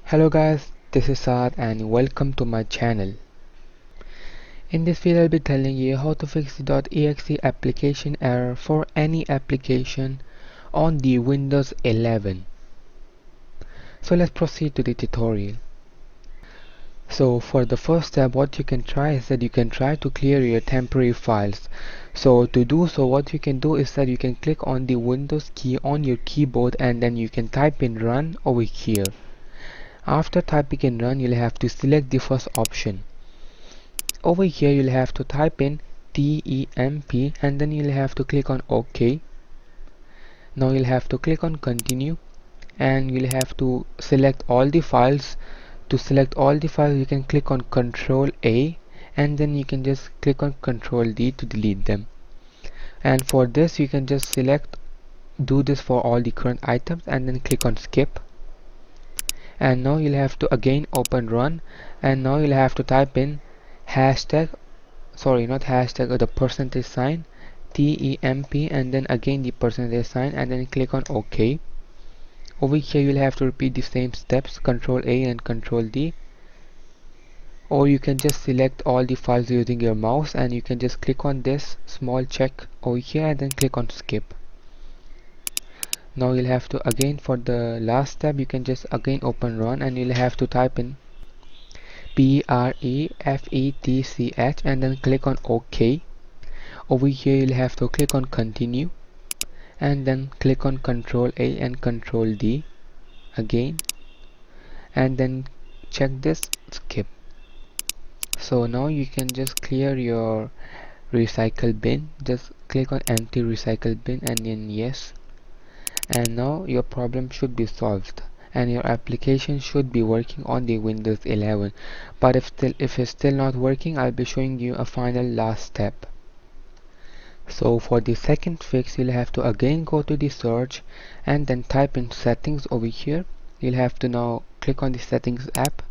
Hello guys, this is Saad and welcome to my channel. In this video I'll be telling you how to fix the .exe application error for any application on the Windows 11. So let's proceed to the tutorial. So for the first step, what you can try is that you can try to clear your temporary files. So to do so, what you can do is that you can click on the Windows key on your keyboard and then you can type in run over here. After typing in run, you'll have to select the first option. Over here you'll have to type in temp and then you'll have to click on OK. Now you'll have to click on continue and you'll have to select all the files. To select all the files you can click on Ctrl A and then you can just click on Ctrl D to delete them. And for this you can just do this for all the current items and then click on skip. And now you'll have to again open run and now you'll have to type in hashtag, sorry, not hashtag, or the percentage sign, temp, and then again the percentage sign and then click on OK. Over here you'll have to repeat the same steps, Ctrl A and Ctrl D, or you can just select all the files using your mouse and you can just click on this small check over here and then click on skip. Now you'll have to again, for the last step, you can just again open run and you'll have to type in prefetch and then click on OK. Over here you'll have to click on continue and then click on Ctrl A and Ctrl D again and then check this skip. So now you can just clear your recycle bin. Just click on empty recycle bin and then yes, and now your problem should be solved and your application should be working on the Windows 11. But if it's still not working, I'll be showing you a final last step. So for the second fix, you'll have to again go to the search and then type in settings over here. You'll have to now click on the settings app.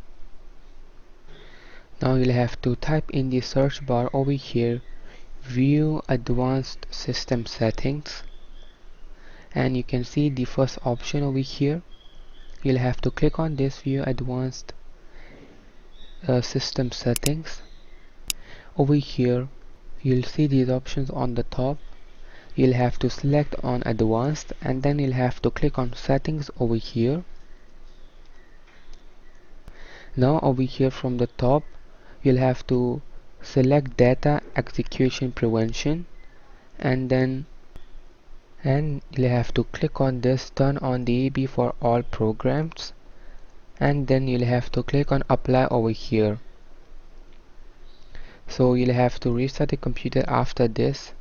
Now you'll have to type in the search bar over here, view advanced system settings, and you can see the first option over here. You'll have to click on this view advanced system settings. Over here you'll see these options on the top. You'll have to select on advanced and then you'll have to click on settings over here. Now over here from the top you'll have to select data execution prevention and you'll have to click on this turn on DEB for all programs and then you'll have to click on apply over here. So you'll have to restart the computer after this.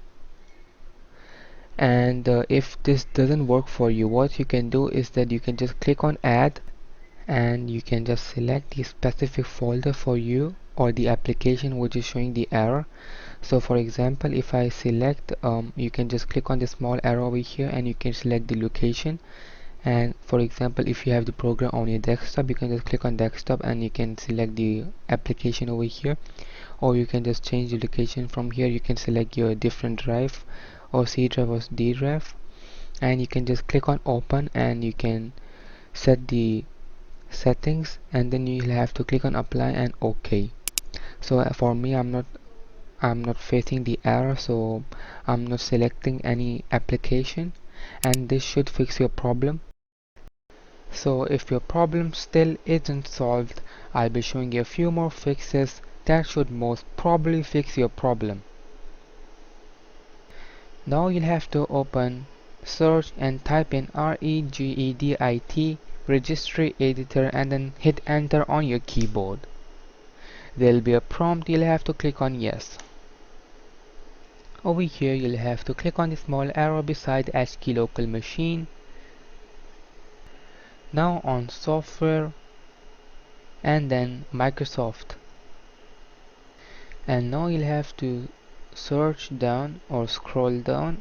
And if this doesn't work for you, what you can do is that you can just click on add and you can just select the specific folder for you or the application which is showing the error. So for example, if I select you can just click on the small arrow over here and you can select the location. And for example, if you have the program on your desktop, you can just click on desktop and you can select the application over here, or you can just change the location from here. You can select your different drive or C drive or D drive and you can just click on open and you can set the settings and then you'll have to click on apply and OK. So for me, I'm not facing the error, so I'm not selecting any application, and this should fix your problem. So if your problem still isn't solved, I'll be showing you a few more fixes that should most probably fix your problem. Now you'll have to open search and type in regedit registry editor and then hit enter on your keyboard. There'll be a prompt. You'll have to click on yes. Over here you'll have to click on the small arrow beside HKey local machine. Now on software and then Microsoft, and now you'll have to search down or scroll down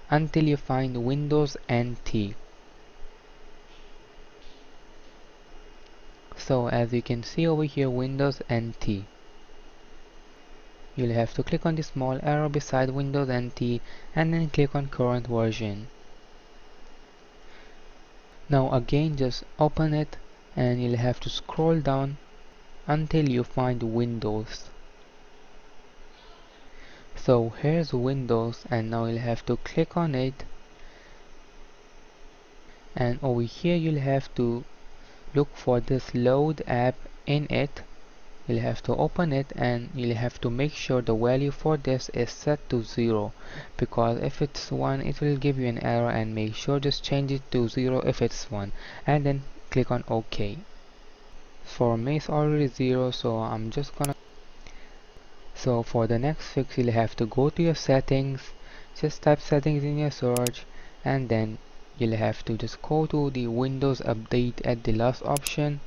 until you find Windows NT. So as you can see over here, Windows NT. You'll have to click on the small arrow beside Windows NT and then click on current version. Now again just open it and you'll have to scroll down until you find Windows. So here's Windows, and now you'll have to click on it, and over here you'll have to look for this load app in it. You'll have to open it, and you'll have to make sure the value for this is set to 0, because if it's 1 it will give you an error, and make sure just change it to 0 if it's 1, and then click on OK. For me it's already 0, so I'm just gonna. So for the next fix, you'll have to go to your settings, just type settings in your search, and then you'll have to just go to the Windows update at the last option.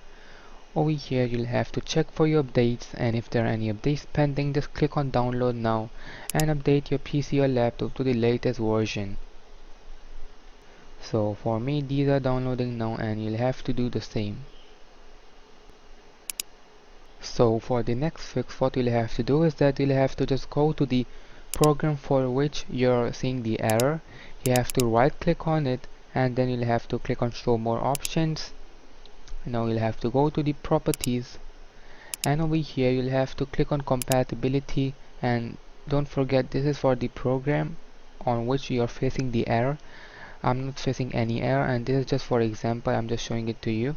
Over here you'll have to check for your updates, and if there are any updates pending, just click on download now and update your PC or laptop to the latest version. So for me these are downloading now, and you'll have to do the same. So for the next fix, what you'll have to do is that you'll have to just go to the program for which you're seeing the error. You have to right click on it, and then you'll have to click on show more options. Now you'll have to go to the properties, and over here you'll have to click on compatibility, and don't forget this is for the program on which you're facing the error. I'm not facing any error, and this is just for example, I'm just showing it to you.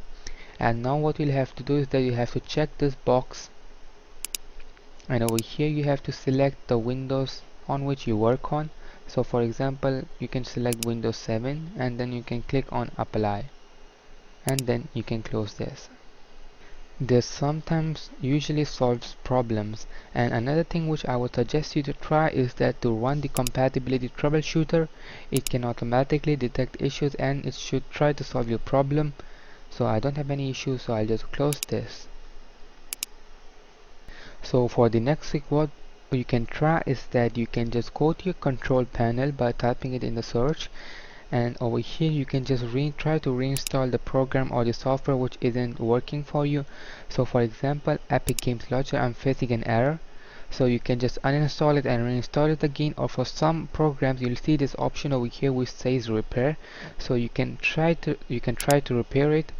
And now what you'll have to do is that you have to check this box, and over here you have to select the Windows on which you work on. So for example, you can select Windows 7, and then you can click on apply, and then you can close this. This sometimes usually solves problems. And another thing which I would suggest you to try is that to run the compatibility troubleshooter. It can automatically detect issues, and it should try to solve your problem. So I don't have any issues, so I'll just close this. So for the next thing, what you can try is that you can just go to your control panel by typing it in the search, and over here you can just try to reinstall the program or the software which isn't working for you. So for example, Epic Games Launcher, I'm facing an error, so you can just uninstall it and reinstall it again. Or for some programs you'll see this option over here which says repair, so you can try to repair it,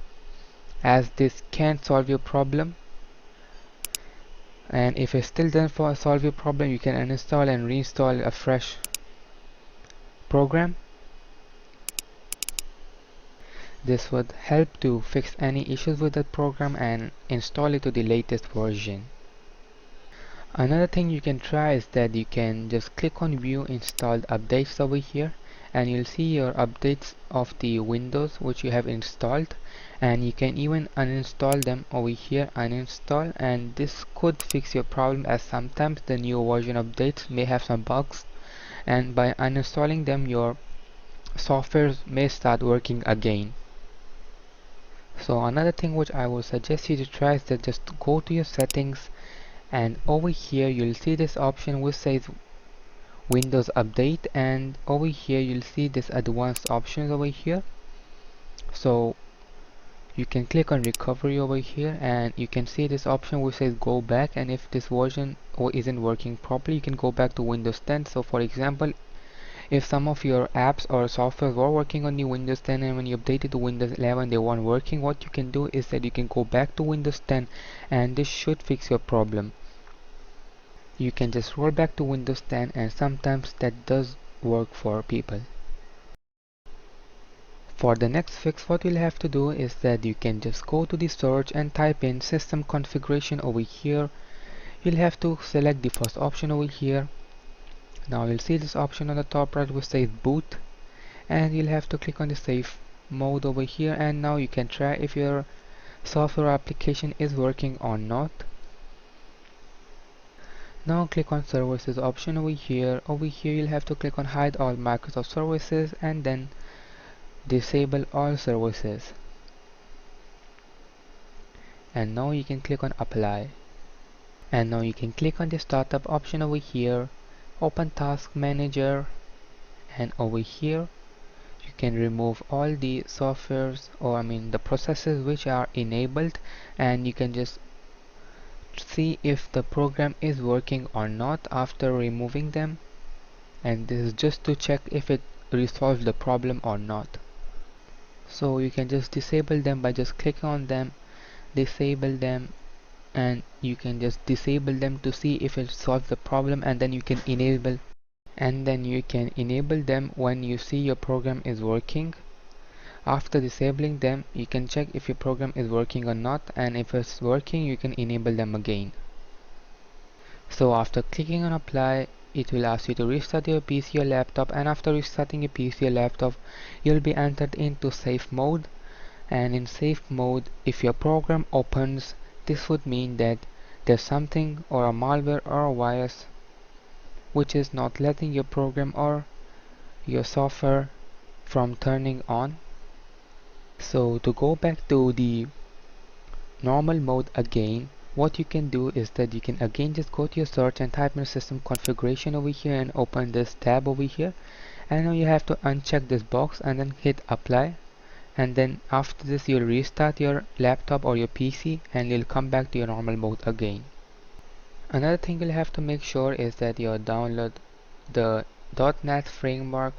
as this can solve your problem. And if it still doesn't solve your problem, you can uninstall and reinstall a fresh program. This would help to fix any issues with that program and install it to the latest version. Another thing you can try is that you can just click on view installed updates over here, and you'll see your updates of the Windows which you have installed, and you can even uninstall them over here, uninstall, and this could fix your problem, as sometimes the new version updates may have some bugs, and by uninstalling them your software may start working again. So another thing which I would suggest you to try is that just go to your settings, and over here you'll see this option which says Windows Update, and over here you'll see this advanced options over here. So you can click on recovery over here, and you can see this option which says go back, and if this version isn't working properly, you can go back to Windows 10. So for example, if some of your apps or software were working on the Windows 10, and when you updated to Windows 11 they weren't working, what you can do is that you can go back to Windows 10, and this should fix your problem. You can just roll back to Windows 10, and sometimes that does work for people. For the next fix, what you'll have to do is that you can just go to the search and type in system configuration over here. You'll have to select the first option over here. Now you'll see this option on the top right which says boot, and you'll have to click on the safe mode over here, and now you can try if your software application is working or not. Now click on services option over here. Over here you'll have to click on hide all Microsoft services, and then disable all services, and now you can click on apply. And now you can click on the startup option over here, open task manager, and over here you can remove all the softwares, or the processes which are enabled, and you can just see if the program is working or not after removing them, and this is just to check if it resolves the problem or not. So you can just disable them by just clicking on them, disable them, and you can just disable them to see if it solves the problem, and then you can enable them when you see your program is working. After disabling them, you can check if your program is working or not, and if it's working, you can enable them again. So after clicking on apply, it will ask you to restart your PC or laptop, and after restarting your PC or laptop, you'll be entered into safe mode. And in safe mode, if your program opens, this would mean that there's something or a malware or a virus which is not letting your program or your software from turning on. So to go back to the normal mode again, what you can do is that you can again just go to your search and type in system configuration over here and open this tab over here, and now you have to uncheck this box and then hit apply, and then after this you'll restart your laptop or your PC and you'll come back to your normal mode again. Another thing you'll have to make sure is that you download the .NET framework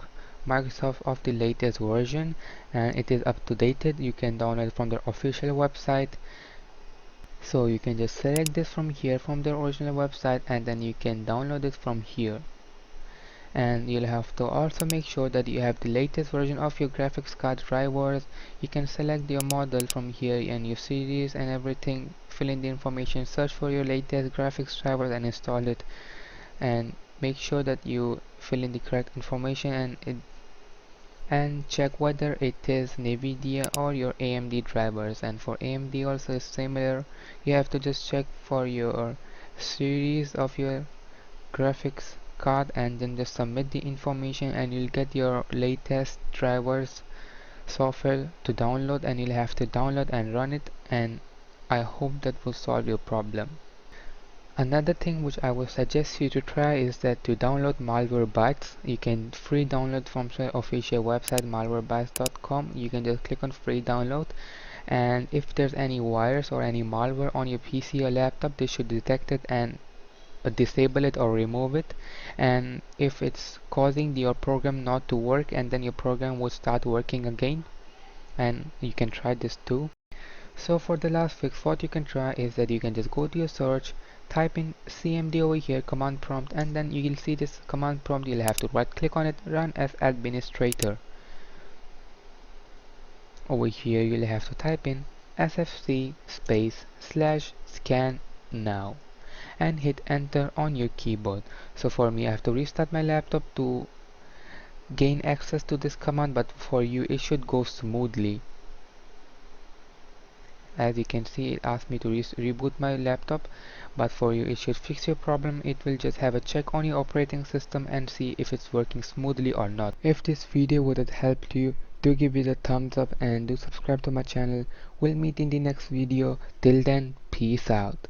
Microsoft of the latest version, and it is up to date. You can download from their official website. So you can just select this from here from their original website, and then you can download it from here. And you'll have to also make sure that you have the latest version of your graphics card drivers. You can select your model from here and your series and everything, fill in the information, search for your latest graphics drivers and install it, and make sure that you fill in the correct information and check whether it is NVIDIA or your AMD drivers. And for AMD also is similar, you have to just check for your series of your graphics card and then just submit the information, and you'll get your latest drivers software to download, and you'll have to download and run it, and I hope that will solve your problem. Another thing which I would suggest you to try is that to download Malwarebytes. You can free download from the official website malwarebytes.com. You can just click on free download, and if there's any virus or any malware on your PC or laptop, they should detect it and disable it or remove it. And if it's causing your program not to work, and then your program will start working again, and you can try this too. So for the last fix, what you can try is that you can just go to your search, type in cmd over here, command prompt, and then you will see this command prompt. You'll have to right click on it, run as administrator. Over here you'll have to type in sfc space /scan now and hit enter on your keyboard. So for me, I have to restart my laptop to gain access to this command, but for you it should go smoothly. As you can see, it asked me to reboot my laptop, but for you it should fix your problem. It will just have a check on your operating system and see if it's working smoothly or not. If this video would have helped you, do give it a thumbs up and do subscribe to my channel. We'll meet in the next video. Till then, peace out.